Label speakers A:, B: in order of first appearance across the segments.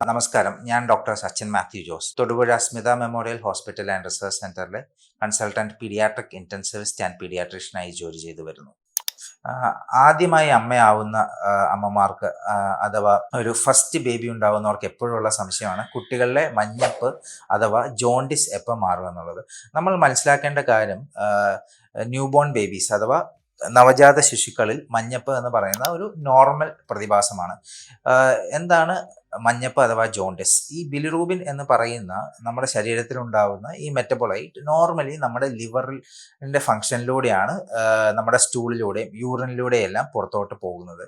A: നമസ്കാരം. ഞാൻ doctor Sachin Mathew Jose. Thodupuzha Smitha memorial hospital and research സെന്ററിലെ കൺസൾട്ടന്റ് പീഡിയാട്രിക് ഇന്റൻസിവിസ്റ്റ് ആൻഡ് പീഡിയാട്രീഷ്യനായി ജോലി ചെയ്തു വരുന്നു. ആദ്യമായി അമ്മയാവുന്ന അമ്മമാർക്ക് അഥവാ ഒരു ഫസ്റ്റ് ബേബി ഉണ്ടാവുന്നവർക്ക് എപ്പോഴുള്ള സംശയമാണ് കുട്ടികളിലെ മഞ്ഞപ്പ് അഥവാ ജോണ്ടിസ് എപ്പോൾ മാറും എന്നുള്ളത്. നമ്മൾ മനസ്സിലാക്കേണ്ട കാര്യം ന്യൂബോൺ ബേബീസ് അഥവാ നവജാത ശിശുക്കളിൽ മഞ്ഞപ്പ് എന്ന് പറയുന്ന ഒരു നോർമൽ പ്രതിഭാസമാണ്. എന്താണ് മഞ്ഞപ്പ് അഥവാ ജോണ്ടിസ്? ഈ ബിലിറൂബിൻ എന്ന് പറയുന്ന നമ്മുടെ ശരീരത്തിൽ ഉണ്ടാകുന്ന ഈ മെറ്റബോളൈറ്റ് നോർമലി നമ്മുടെ ലിവറിൻ്റെ ഫങ്ഷനിലൂടെയാണ് നമ്മുടെ സ്റ്റൂളിലൂടെയും യൂറിനിലൂടെയും എല്ലാം പുറത്തോട്ട് പോകുന്നത്.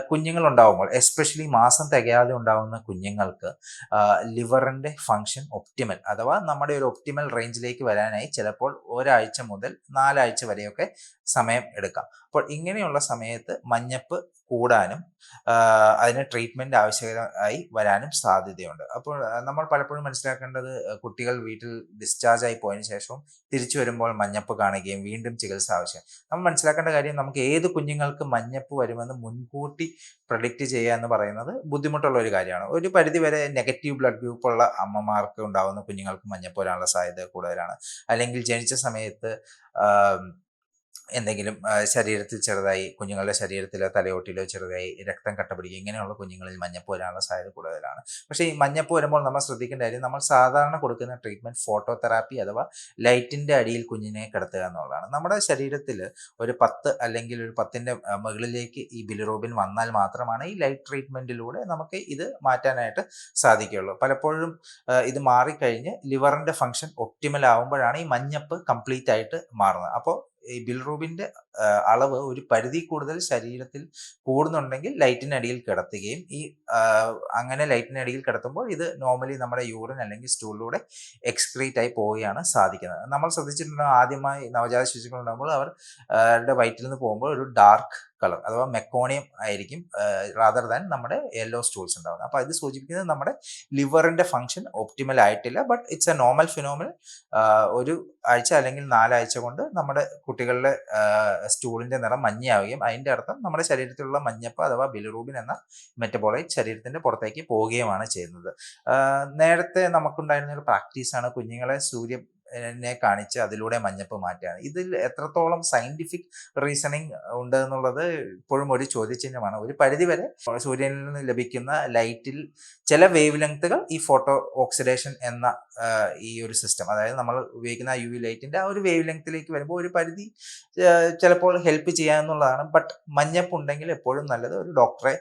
A: കുഞ്ഞുങ്ങൾ ഉണ്ടാകുമ്പോൾ എസ്പെഷ്യലി മാസം തികയാതെ ഉണ്ടാകുന്ന കുഞ്ഞുങ്ങൾക്ക് ലിവറിൻ്റെ ഫങ്ഷൻ ഒപ്റ്റിമൽ അഥവാ നമ്മുടെ ഒരു ഒപ്റ്റിമൽ റേഞ്ചിലേക്ക് വരാനായി ചിലപ്പോൾ ഒരാഴ്ച മുതൽ 4 ആഴ്ച വരെയൊക്കെ സമയം എടുക്കാം. അപ്പോൾ ഇങ്ങനെയുള്ള സമയത്ത് മഞ്ഞപ്പ് കൂടാനും അതിന് ട്രീറ്റ്മെൻറ്റ് ആവശ്യകതയായി വരാനും സാധ്യതയുണ്ട്. അപ്പോൾ നമ്മൾ പലപ്പോഴും മനസ്സിലാക്കേണ്ടത് കുട്ടികൾ വീട്ടിൽ ഡിസ്ചാർജ് ആയി പോയതിനു ശേഷവും തിരിച്ചു വരുമ്പോൾ മഞ്ഞപ്പ് കാണുകയും വീണ്ടും ചികിത്സ ആവശ്യം. നമ്മൾ മനസ്സിലാക്കേണ്ട കാര്യം നമുക്ക് ഏത് കുഞ്ഞുങ്ങൾക്ക് മഞ്ഞപ്പ് വരുമെന്ന് മുൻകൂട്ടി പ്രഡിക്റ്റ് ചെയ്യുക എന്ന് പറയുന്നത് ബുദ്ധിമുട്ടുള്ള ഒരു കാര്യമാണ്. ഒരു പരിധിവരെ നെഗറ്റീവ് ബ്ലഡ് ഗ്രൂപ്പ് ഉള്ള അമ്മമാർക്ക് ഉണ്ടാകുന്ന കുഞ്ഞുങ്ങൾക്ക് മഞ്ഞപ്പ് വരാനുള്ള സാധ്യത കൂടുതലാണ്. അല്ലെങ്കിൽ ജനിച്ച സമയത്ത് എന്തെങ്കിലും ശരീരത്തിൽ ചെറുതായി കുഞ്ഞുങ്ങളുടെ ശരീരത്തിലോ തലയോട്ടിലോ ചെറുതായി രക്തം കട്ട പിടിക്കുക ഇങ്ങനെയുള്ള കുഞ്ഞുങ്ങളിൽ മഞ്ഞപ്പ് വരാനുള്ള സാധ്യത കൂടുതലാണ്. പക്ഷേ ഈ മഞ്ഞപ്പ് വരുമ്പോൾ നമ്മൾ ശ്രദ്ധിക്കേണ്ട കാര്യം നമ്മൾ സാധാരണ കൊടുക്കുന്ന ട്രീറ്റ്മെൻറ്റ് ഫോട്ടോതെറാപ്പി അഥവാ ലൈറ്റിൻ്റെ അടിയിൽ കുഞ്ഞിനെ കിടത്തുക എന്നുള്ളതാണ്. നമ്മുടെ ശരീരത്തിൽ ഒരു 10 അല്ലെങ്കിൽ ഒരു 10ൻ്റെ മുകളിലേക്ക് ഈ ബിലിറൂബിൻ വന്നാൽ മാത്രമാണ് ഈ ലൈറ്റ് ട്രീറ്റ്മെൻറ്റിലൂടെ നമുക്ക് ഇത് മാറ്റാനായിട്ട് സാധിക്കുകയുള്ളൂ. പലപ്പോഴും ഇത് മാറിക്കഴിഞ്ഞ് ലിവറിൻ്റെ ഫങ്ഷൻ ഒപ്റ്റിമൽ ആകുമ്പോഴാണ് ഈ മഞ്ഞപ്പ് കംപ്ലീറ്റ് ആയിട്ട് മാറുന്നത്. അപ്പോൾ ഈ ബിലിറൂബിൻ്റെ അളവ് ഒരു പരിധി കൂടുതൽ ശരീരത്തിൽ കൂടുന്നുണ്ടെങ്കിൽ ലൈറ്റിനടിയിൽ കിടത്തുകയും അങ്ങനെ ലൈറ്റിനടിയിൽ കിടത്തുമ്പോൾ ഇത് നോർമലി നമ്മുടെ യൂറിൻ അല്ലെങ്കിൽ സ്റ്റൂളിലൂടെ എക്സ്ക്രീറ്റ് ആയി പോവുകയാണ് സാധിക്കുന്നത്. നമ്മൾ ശ്രദ്ധിച്ചിട്ടുണ്ടോ, ആദ്യമായി നവജാത ശിശുക്കൾ ഉണ്ടാകുമ്പോൾ അവരുടെ വയറ്റിൽ നിന്ന് പോകുമ്പോൾ ഒരു ഡാർക്ക് കളർ അഥവാ മെക്കോണിയം ആയിരിക്കും റാദർ ദാൻ നമ്മുടെ യെല്ലോ സ്റ്റൂൾസ് ഉണ്ടാകുന്നത്. അപ്പോൾ ഇത് സൂചിപ്പിക്കുന്നത് നമ്മുടെ ലിവറിൻ്റെ ഫങ്ഷൻ ഒപ്റ്റിമൽ ആയിട്ടില്ല. But it's A normal phenomenal. ഒരു ആഴ്ച അല്ലെങ്കിൽ 4 ആഴ്ച കൊണ്ട് നമ്മുടെ കുട്ടികളുടെ സ്റ്റൂളിൻ്റെ നിറം മഞ്ഞയാവുകയും അതിൻ്റെ അർത്ഥം നമ്മുടെ ശരീരത്തിലുള്ള മഞ്ഞപ്പ് അഥവാ ബിലിറൂബിൻ എന്ന മെറ്റബോളൈറ്റ് ശരീരത്തിൻ്റെ പുറത്തേക്ക് പോവുകയുമാണ് ചെയ്യുന്നത്. നേരത്തെ നമുക്കുണ്ടായിരുന്ന ഒരു പ്രാക്ടീസാണ് കുഞ്ഞുങ്ങളെ സൂര്യനെ കാണിച്ച് അതിലൂടെ മഞ്ഞപ്പ് മാറ്റുകയാണ്. ഇതിൽ എത്രത്തോളം സയൻറ്റിഫിക് റീസണിങ് ഉണ്ട് എന്നുള്ളത് ഇപ്പോഴും ഒരു ചോദ്യചിഹ്നമാണ്. ഒരു പരിധിവരെ സൂര്യനിൽ നിന്ന് ലഭിക്കുന്ന ലൈറ്റിൽ ചില വേവ് ലെങ്ത്തുകൾ ഈ ഫോട്ടോ ഓക്സിഡേഷൻ എന്ന ഈ ഒരു സിസ്റ്റം, അതായത് നമ്മൾ ഉപയോഗിക്കുന്ന UV ലൈറ്റിൻ്റെ ആ ഒരു വേവ് ലെങ്ത്തിലേക്ക് വരുമ്പോൾ ഒരു പരിധി ചിലപ്പോൾ ഹെൽപ്പ് ചെയ്യാമെന്നുള്ളതാണ്. ബട്ട് മഞ്ഞപ്പ് ഉണ്ടെങ്കിൽ എപ്പോഴും നല്ലത് ഒരു ഡോക്ടറെ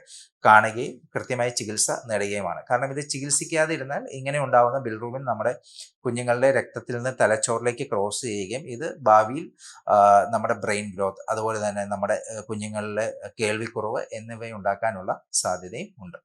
A: കാണുകയും കൃത്യമായ ചികിത്സ നേടുകയുമാണ്. കാരണം ഇത് ചികിത്സിക്കാതെ ഇരുന്നാൽ ഇങ്ങനെ ഉണ്ടാകുന്ന ബിലിറൂബിൻ നമ്മുടെ കുഞ്ഞുങ്ങളുടെ രക്തത്തിൽ നിന്ന് തലച്ചോറിലേക്ക് ക്രോസ് ചെയ്യുകയും ഇത് ഭാവിയിൽ നമ്മുടെ ബ്രെയിൻ ഗ്രോത്ത് അതുപോലെ തന്നെ നമ്മുടെ കുഞ്ഞുങ്ങളിലെ കേൾവിക്കുറവ് എന്നിവ ഉണ്ടാക്കാനുള്ള സാധ്യതയും ഉണ്ട്.